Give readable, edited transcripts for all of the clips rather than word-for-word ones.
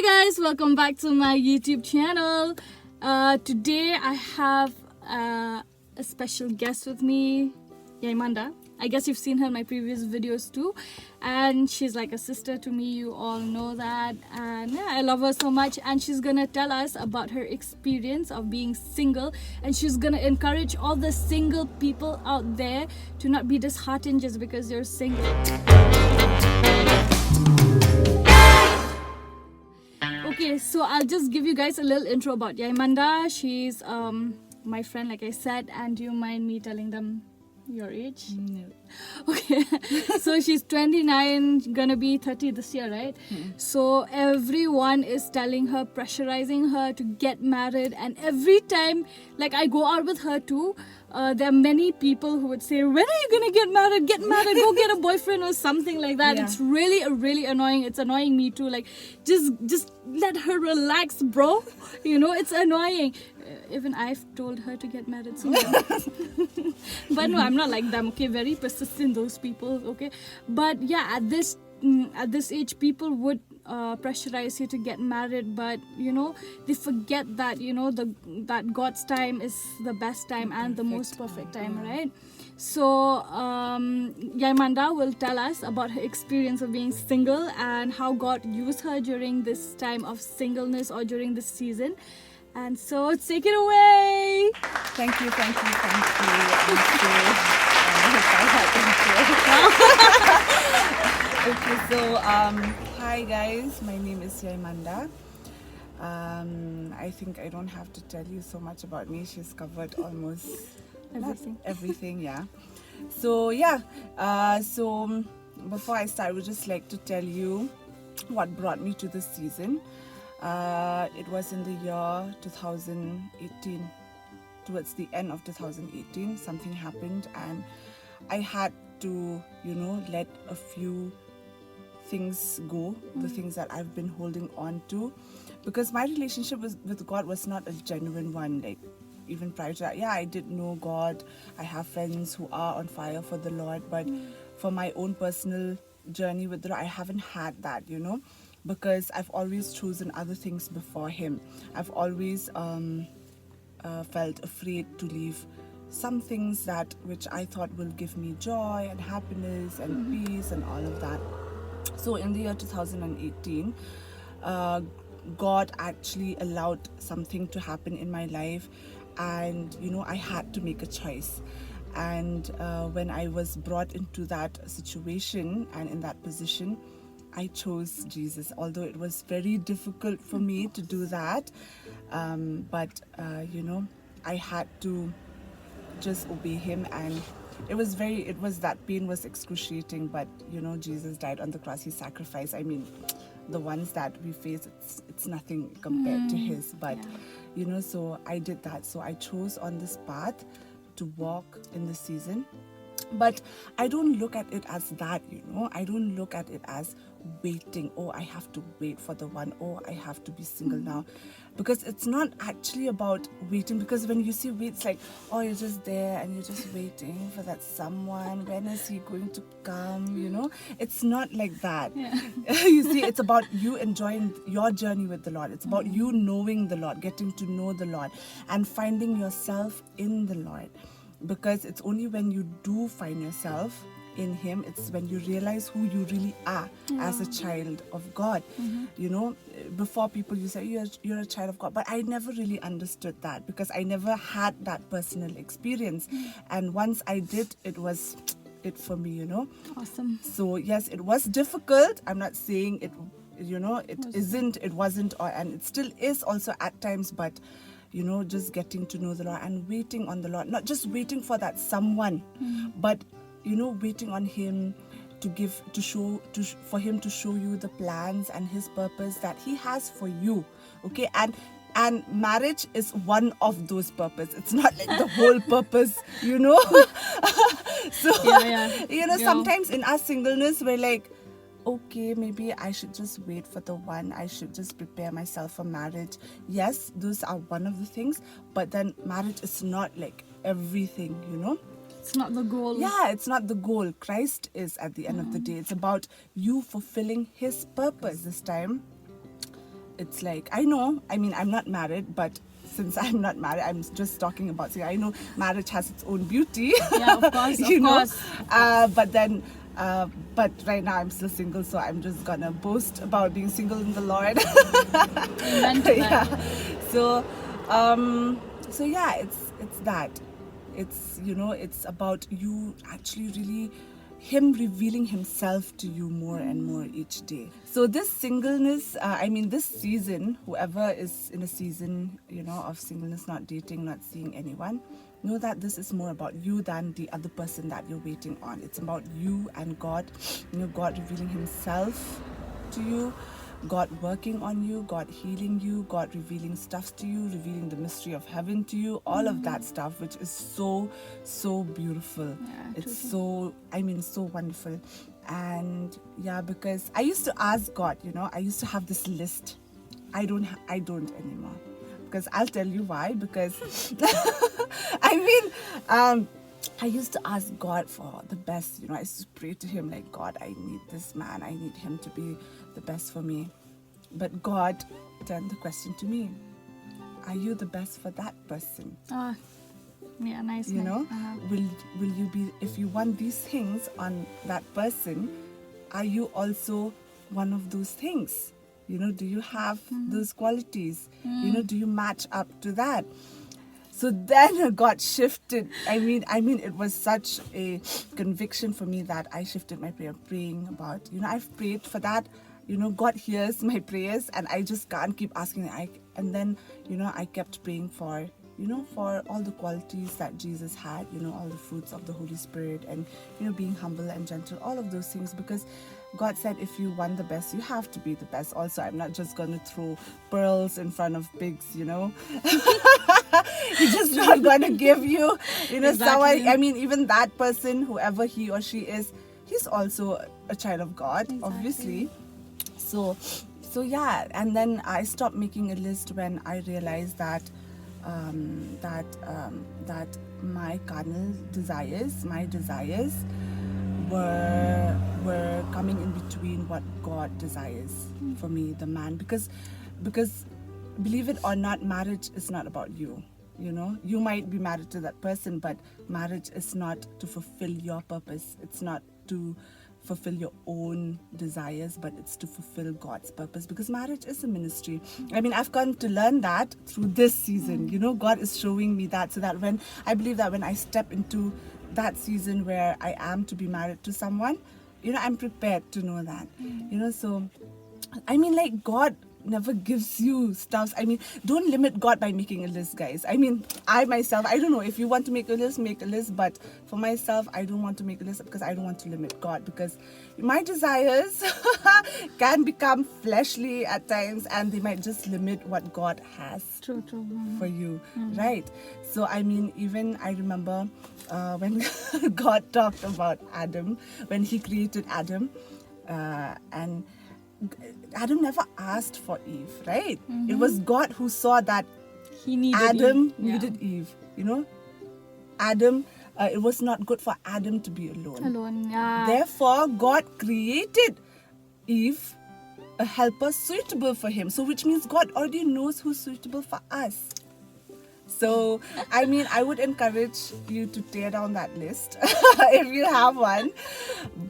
Hey guys, welcome back to my YouTube channel. Today I have a special guest with me, Yaya. I guess you've seen her in my previous videos too, and she's like a sister to me, you all know that, and yeah, I love her so much. And she's gonna tell us about her experience of being single, and she's gonna encourage all the single people out there to not be disheartened just because you're single. Okay, so I'll just give you guys a little intro about Yaya. She's my friend, like I said. And do you mind me telling them your age? No. Okay. So she's 29, gonna be 30 this year, right? So everyone is telling her, pressurizing her to get married, and every time like I go out with her too, there are many people who would say, when are you gonna get married, go get a boyfriend or something like that. Yeah. It's really annoying. It's annoying me too. Like just let her relax, bro. You know, it's annoying. Even I've told her to get married soon. But no, I'm not like them, okay? Very persistent, those people, okay? But yeah, at this age, people would pressurize you to get married, but you know, they forget that, you know, that God's time is the best time and the most perfect time, right? So Yaya will tell us about her experience of being single and how God used her during this time of singleness or during this season. And so take it away. Thank you. I'm okay, so hi guys, my name is Yaya. I think I don't have to tell you so much about me. She's covered almost everything, yeah. So yeah, so before I start, I would just like to tell you what brought me to this season. It was in the year 2018, towards the end of 2018, something happened and I had to, you know, let a few things go, the things that I've been holding on to, because my relationship with God was not a genuine one. Like even prior to that, yeah, I did know God. I have friends who are on fire for the Lord, but for my own personal journey with the Lord, I haven't had that, you know, because I've always chosen other things before Him. I've always felt afraid to leave some things that which I thought will give me joy and happiness and peace and all of that. So in the year 2018, God actually allowed something to happen in my life, and you know, I had to make a choice. And when I was brought into that situation and in that position, I chose Jesus, although it was very difficult for me to do that. But you know, I had to just obey Him, and it was that pain was excruciating, but you know, Jesus died on the cross. He sacrificed. I mean, the ones that we face, it's nothing compared to His, but you know, so I did that. So I chose on this path to walk in this season. But I don't look at it as that, you know. I don't look at it as waiting. Oh, I have to wait for the one. Oh, I have to be single now. Because it's not actually about waiting. Because when you see wait, it's like, oh, you're just there and you're just waiting for that someone. When is he going to come, you know? It's not like that. Yeah. You see, it's about you enjoying your journey with the Lord. It's about you knowing the Lord, getting to know the Lord, and finding yourself in the Lord. Because it's only when you do find yourself in Him, it's when you realize who you really are as a child of God. You know, before people you say you're a child of God, but I never really understood that because I never had that personal experience. And once I did, it was it for me, you know. Awesome. So yes, it was difficult. I'm not saying it, you know, it wasn't, and it still is also at times, but you know, just getting to know the Lord and waiting on the Lord, not just waiting for that someone, but you know, waiting on Him for Him to show you the plans and His purpose that He has for you. Okay, and marriage is one of those purposes. It's not like the whole purpose, you know. So you know, sometimes in our singleness we're like, okay, maybe I should just wait for the one. I should just prepare myself for marriage. Yes, those are one of the things, but then marriage is not like everything, you know. It's not the goal. Yeah, it's not the goal. Christ is at the end of the day. It's about you fulfilling His purpose. This time it's like, I know, I mean, I'm not married, but since I'm not married, I'm just talking about, I know marriage has its own beauty. Yeah, of course, of you know, course. but right now I'm still single, so I'm just gonna boast about being single in the Lord. Amen to that. Yeah. So, so yeah, it's that. It's, you know, it's about you actually really him revealing himself to you more and more each day. So this singleness, I mean, this season, whoever is in a season, you know, of singleness, not dating, not seeing anyone, know that this is more about you than the other person that you're waiting on. It's about you and God, you know, God revealing himself to you, God working on you, God healing you, God revealing stuff to you, revealing the mystery of heaven to you, all of that stuff, which is so, so beautiful. Yeah, It's true. so, I mean, so wonderful. And yeah, because I used to ask God, you know, I used to have this list. I don't anymore. Because I'll tell you why. Because I mean, I used to ask God for the best. You know, I used to pray to him like, God, I need this man. I need him to be the best for me. But God turned the question to me. Are you the best for that person? Ah, yeah, nice. You nice. know, will you be, if you want these things on that person, are you also one of those things? You know, do you have those qualities? You know, do you match up to that? So then God shifted. I mean, it was such a conviction for me that I shifted my prayer, praying about, you know, I've prayed for that. You know, God hears my prayers, and I just can't keep asking. And then, you know, I kept praying for, you know, for all the qualities that Jesus had, you know, all the fruits of the Holy Spirit, and, you know, being humble and gentle, all of those things, because God said, if you want the best, you have to be the best. Also, I'm not just going to throw pearls in front of pigs, you know. He's just not going to give you, you know, someone. I mean, even that person, whoever he or she is, he's also a child of God, obviously. So yeah, and then I stopped making a list when I realized that that my carnal desires, my desires, were coming in between what God desires for me, the man, because believe it or not, marriage is not about you. You know, you might be married to that person, but marriage is not to fulfill your purpose. It's not to fulfill your own desires, but it's to fulfill God's purpose, because marriage is a ministry. I mean, I've come to learn that through this season. You know, God is showing me that, so that when I believe that when I step into that season where I am to be married to someone, you know, I'm prepared to know that. You know, so I mean, like, God never gives you stuff. I mean, don't limit God by making a list, guys. I mean, I myself, I don't know, if you want to make a list, but for myself, I don't want to make a list, because I don't want to limit God, because my desires can become fleshly at times, and they might just limit what God has True. for you, right? So I mean, even I remember when God talked about Adam, when he created Adam, and Adam never asked for Eve, right? It was God who saw that He needed Adam Eve. Yeah. needed Eve. You know, Adam, it was not good for Adam to be alone. Yeah. Therefore, God created Eve, a helper suitable for him. So, which means God already knows who's suitable for us. So, I mean, I would encourage you to tear down that list if you have one.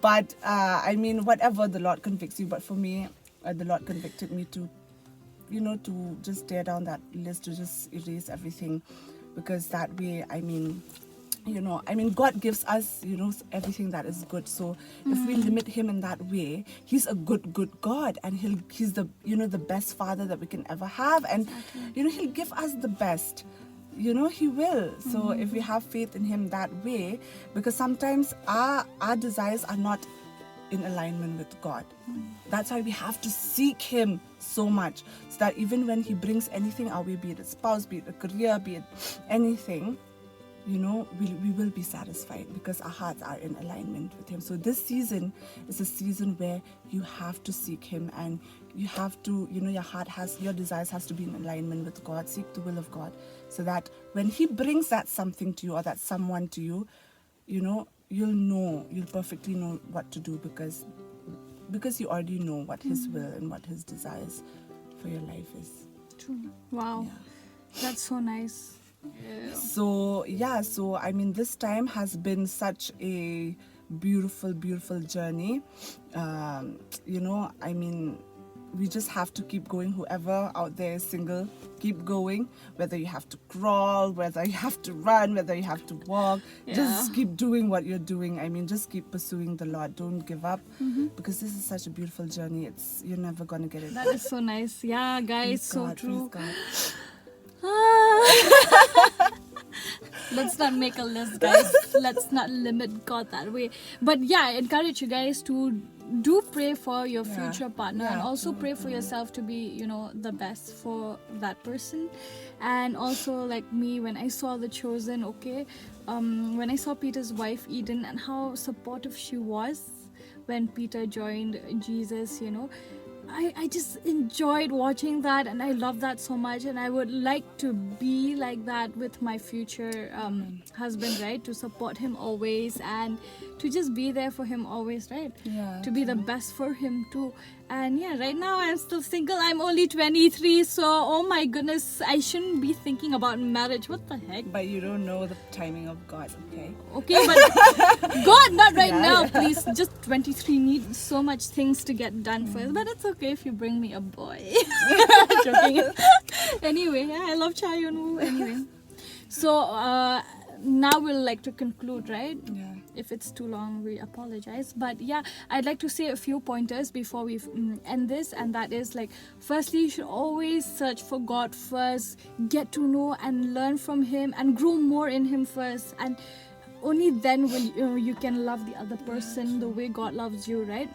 But, I mean, whatever the Lord convicts you. But for me, the Lord convicted me to, you know, to just tear down that list, to just erase everything. Because that way, I mean, you know, I mean, God gives us, you know, everything that is good. So if we limit him in that way, he's a good God, and he's the, you know, the best father that we can ever have. And, you know, he'll give us the best. You know, he will. So if we have faith in him that way, because sometimes our desires are not in alignment with God. That's why we have to seek him so much, so that even when he brings anything our way, be it a spouse, be it a career, be it anything, you know, we will be satisfied, because our hearts are in alignment with him. So this season is a season where you have to seek him, and you have to, you know, your desires has to be in alignment with God. Seek the will of God, so that when he brings that something to you, or that someone to you, you know, you'll perfectly know what to do, because you already know what his will and what his desires for your life is. True. Wow. Yeah. That's so nice. Yeah. So I mean, this time has been such a beautiful journey. You know, I mean, we just have to keep going. Whoever out there is single, keep going. Whether you have to crawl, whether you have to run, whether you have to walk, just keep doing what you're doing. I mean, just keep pursuing the Lord. Don't give up, because this is such a beautiful journey. You're never gonna get it. That is so nice. Yeah, guys, Praise so God, true. praise God. Let's not make a list, guys. Let's not limit God that way. But yeah, I encourage you guys to do pray for your future partner, and also pray for yourself to be, you know, the best for that person. And also, like me, when I saw The Chosen, when I saw Peter's wife Eden and how supportive she was when Peter joined Jesus, you know, I just enjoyed watching that, and I love that so much, and I would like to be like that with my future husband, right? To support him always, and to just be there for him always, right? Yeah, to be the best for him too. And yeah, right now I'm still single. I'm only 23, so oh my goodness, I shouldn't be thinking about marriage. What the heck? But you don't know the timing of God, okay? Okay, but God, not right now, please. Just 23, need so much things to get done first. But it's okay if you bring me a boy. Joking. Anyway, yeah, I love Chayonu. Anyway, so now we'll like to conclude, right? Yeah. If it's too long, we apologize. But yeah, I'd like to say a few pointers before we end this, and that is like, firstly, you should always search for God first, get to know and learn from Him, and grow more in Him first, and only then will you can love the other person the way God loves you, right?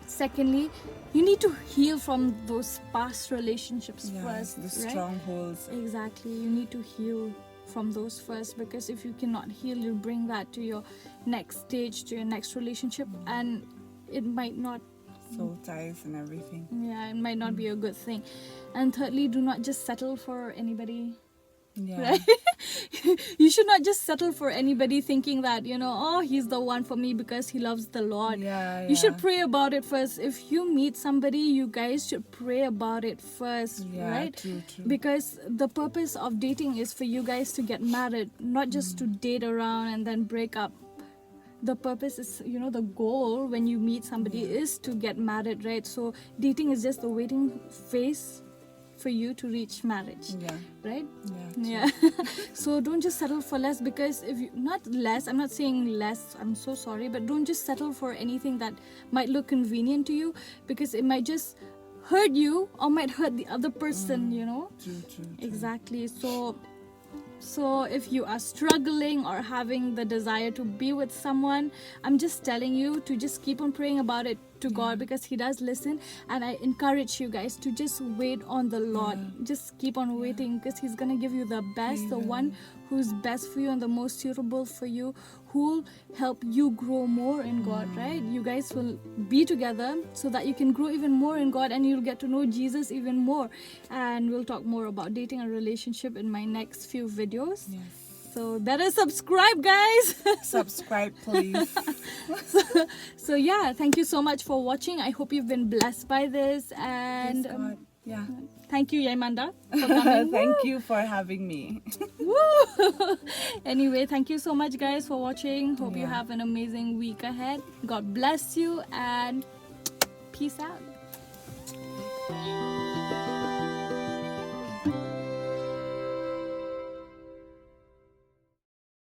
Secondly, you need to heal from those past relationships first, the right? strongholds. Exactly, you need to heal from those first, because if you cannot heal, you bring that to your next stage, to your next relationship, and it might not, soul ties and everything. it might not be a good thing. And thirdly, do not just settle for anybody. Yeah. Right? You should not just settle for anybody thinking that, you know, oh, he's the one for me because he loves the Lord. You should pray about it first. If you meet somebody, you guys should pray about it first, right? True. Because the purpose of dating is for you guys to get married, not just to date around and then break up. The purpose is, you know, the goal when you meet somebody is to get married, right? So dating is just the waiting phase for you to reach marriage, right? So don't just settle for less, because if you, not less, I'm not saying less, I'm so sorry, but don't just settle for anything that might look convenient to you, because it might just hurt you or might hurt the other person, you know. True. Exactly. So if you are struggling or having the desire to be with someone, I'm just telling you to just keep on praying about it to God, because He does listen. And I encourage you guys to just wait on the Lord. Just keep on waiting, because He's gonna give you the best, the one who's best for you and the most suitable for you, who'll help you grow more in God, right? You guys will be together so that you can grow even more in God, and you'll get to know Jesus even more. And we'll talk more about dating and relationship in my next few videos. So better subscribe, guys. Subscribe, please. So yeah, thank you so much for watching. I hope you've been blessed by this, and thank you, Yaimanda, for coming. Thank you for having me. Woo! Anyway, thank you so much, guys, for watching. Hope you have an amazing week ahead. God bless you, and peace out.